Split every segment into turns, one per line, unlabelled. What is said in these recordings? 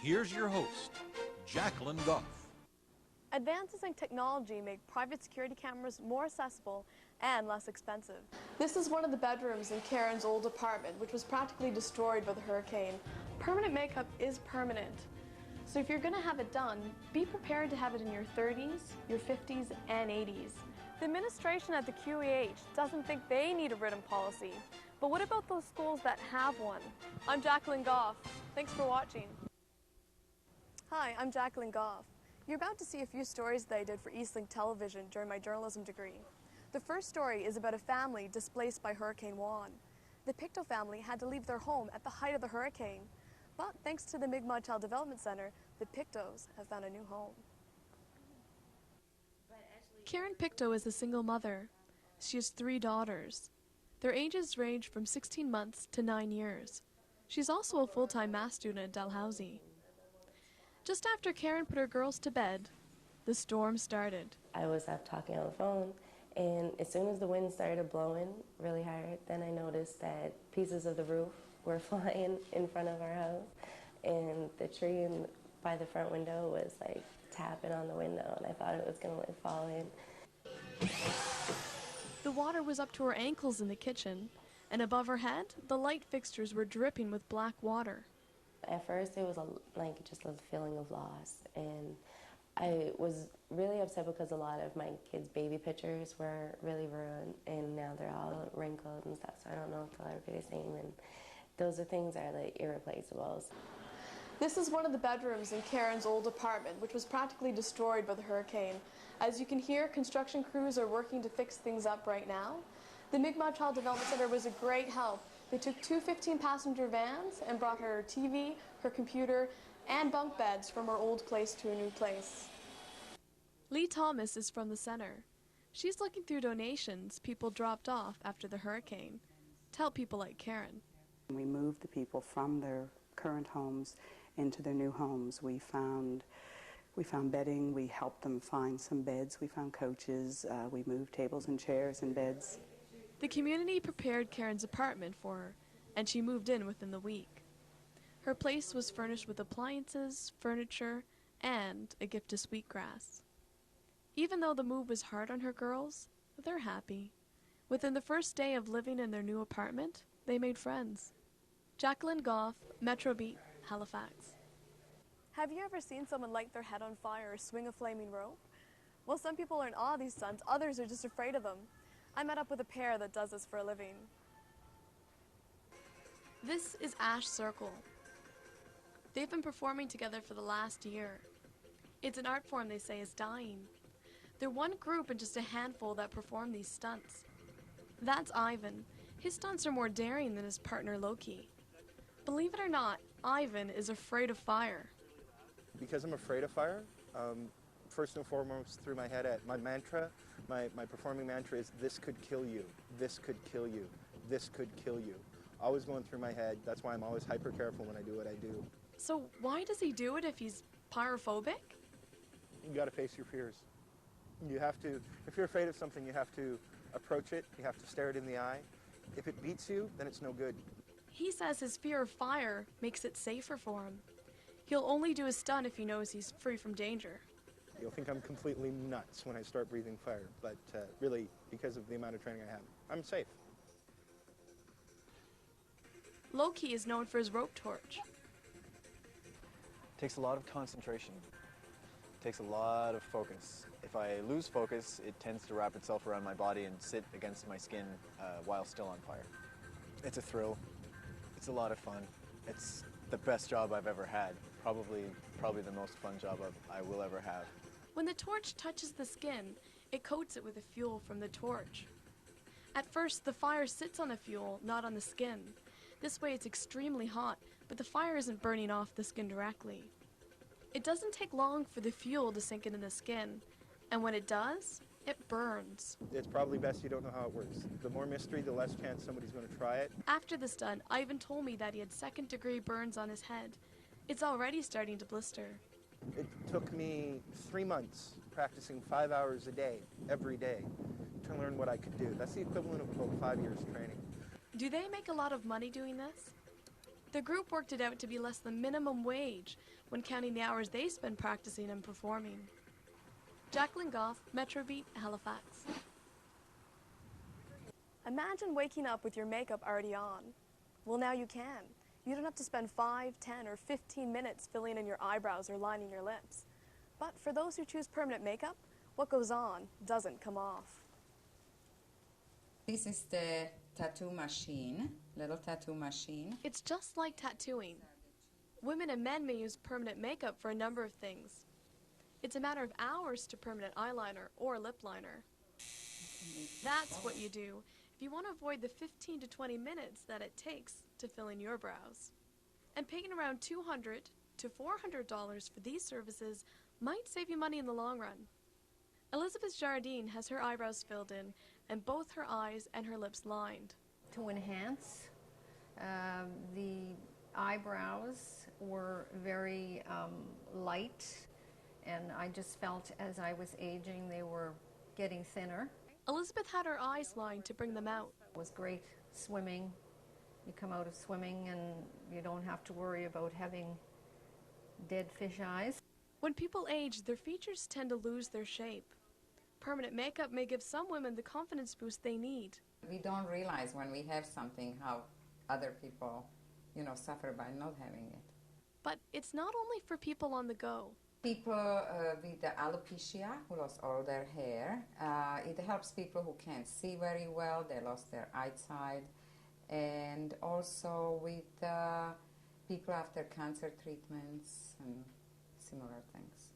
here's your host, Jacqueline Goff.
Advances in technology make private security cameras more accessible and less expensive. This is one of the bedrooms in Karen's old apartment, which was practically destroyed by the hurricane. Permanent makeup is permanent. So if you're going to have it done, be prepared to have it in your 30s, your 50s, and 80s. The administration at the QEH doesn't think they need a written policy. But what about those schools that have one? I'm Jacqueline Goff. Thanks for watching. Hi, I'm Jacqueline Goff. You're about to see a few stories that I did for Eastlink Television during my journalism degree. The first story is about a family displaced by Hurricane Juan. The Pictou family had to leave their home at the height of the hurricane. But thanks to the Mi'kmaq Child Development Center, the Pictous have found a new home. Karen Pictou is a single mother. She has 3 daughters. Their ages range from 16 months to 9 years. She's also a full-time math student at Dalhousie. Just after Karen put her girls to bed, the storm started.
I was up talking on the phone, and as soon as the wind started blowing really hard, then I noticed that pieces of the roof were flying in front of our house, and the tree by the front window was like tapping on the window, and I thought it was going to like fall in.
The water was up to her ankles in the kitchen, and above her head, the light fixtures were dripping with black water.
At first, it was just a feeling of loss, and I was really upset because a lot of my kids' baby pictures were really ruined, and now they're all wrinkled and stuff, so I don't know if they'll ever be the same, and those are things that are like irreplaceable. This is one of the bedrooms in Karen's old apartment, which was practically destroyed by the hurricane. As you can hear, construction crews are working to fix things up right now. The Mi'kmaq Child Development Center was a great help. They took 2 15-passenger vans and brought her TV, her computer, and bunk beds from her old place to a new place. Lee Thomas is from the center. She's looking through donations people dropped off after the hurricane to help people like Karen.
We moved the people from their current homes into their new homes. We found bedding, we helped them find some beds, we found couches, we moved tables and chairs and beds.
The community prepared Karen's apartment for her, and she moved in within the week. Her place was furnished with appliances, furniture, and a gift of sweetgrass. Even though the move was hard on her girls, they're happy. Within the first day of living in their new apartment, they made friends. Jacqueline Goff, Metro Beat, Halifax. Have you ever seen someone light their head on fire or swing a flaming rope? Well, some people are in awe of these stunts, others are just afraid of them. I met up with a pair that does this for a living. This is Ash Circle. They've been performing together for the last year. It's an art form they say is dying. They're one group and just a handful that perform these stunts. That's Ivan. His stunts are more daring than his partner Loki. Believe it or not, Ivan is afraid of fire.
Because I'm afraid of fire, first and foremost through my head, my mantra, my performing mantra is, this could kill you, this could kill you, this could kill you. Always going through my head. That's why I'm always hyper careful when I do what I do.
So why does he do it if he's pyrophobic?
You gotta face your fears. You have to, if you're afraid of something, you have to approach it, you have to stare it in the eye. If it beats you, then it's no good.
He says his fear of fire makes it safer for him. He'll only do a stunt if he knows he's free from danger.
You'll think I'm completely nuts when I start breathing fire, but really, because of the amount of training I have, I'm safe.
Loki is known for his rope torch.
It takes a lot of concentration. It takes a lot of focus. If I lose focus, it tends to wrap itself around my body and sit against my skin while still on fire. It's a thrill. It's a lot of fun. It's the best job I've ever had. Probably the most fun job I will ever have.
When the torch touches the skin, it coats it with the fuel from the torch. At first, the fire sits on the fuel, not on the skin. This way it's extremely hot, but the fire isn't burning off the skin directly. It doesn't take long for the fuel to sink into the skin, and when it does, it burns.
It's probably best you don't know how it works. The more mystery, the less chance somebody's going to try it.
After the stunt, Ivan told me that he had second-degree burns on his head. It's already starting to blister.
It took me 3 months practicing 5 hours a day, every day, to learn what I could do. That's the equivalent of about 5 years training.
Do they make a lot of money doing this? The group worked it out to be less than minimum wage when counting the hours they spend practicing and performing. Jacqueline Goff, Metro Beat, Halifax. Imagine waking up with your makeup already on. Well, now you can. You don't have to spend 5, 10, or 15 minutes filling in your eyebrows or lining your lips. But for those who choose permanent makeup, what goes on doesn't come off.
This is the tattoo machine, little tattoo machine.
It's just like tattooing. Women and men may use permanent makeup for a number of things. It's a matter of hours to permanent eyeliner or lip liner. That's what you do if you want to avoid the 15 to 20 minutes that it takes to fill in your brows. And paying around $200 to $400 for these services might save you money in the long run. Elizabeth Jardine has her eyebrows filled in and both her eyes and her lips lined.
To enhance, the eyebrows were very light, and I just felt as I was aging they were getting thinner.
Elizabeth had her eyes lined to bring them out.
It was great swimming. You come out of swimming and you don't have to worry about having dead fish eyes.
When people age, their features tend to lose their shape. Permanent makeup may give some women the confidence boost they need.
We don't realize when we have something how other people, suffer by not having it.
But it's not only for people on the go.
People with the alopecia who lost all their hair, it helps people who can't see very well, they lost their eyesight, and also with people after cancer treatments and similar things.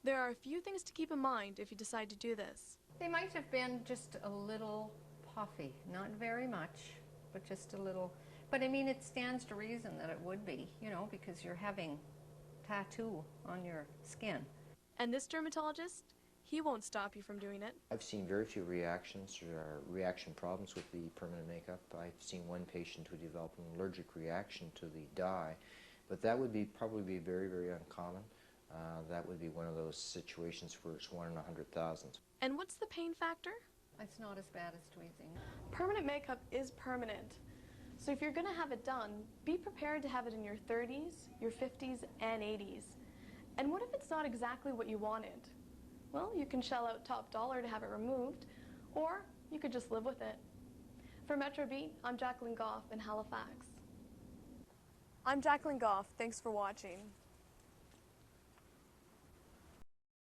There are a few things to keep in mind if you decide to do this.
They might have been just a little puffy, not very much, but just a little. But I mean, it stands to reason that it would be, because you're having tattoo on your skin.
And this dermatologist, he won't stop you from doing it.
I've seen very few reactions or reaction problems with the permanent makeup. I've seen one patient who developed an allergic reaction to the dye, but that would probably be very, very uncommon. That would be one of those situations where it's 1 in 100,000.
And what's the pain factor?
It's not as bad as tweezing.
Permanent makeup is permanent. So if you're going to have it done, be prepared to have it in your 30s, your 50s, and 80s. And what if it's not exactly what you wanted? Well, you can shell out top dollar to have it removed, or you could just live with it. For Metro Beat, I'm Jacqueline Goff in Halifax. I'm Jacqueline Goff. Thanks for watching.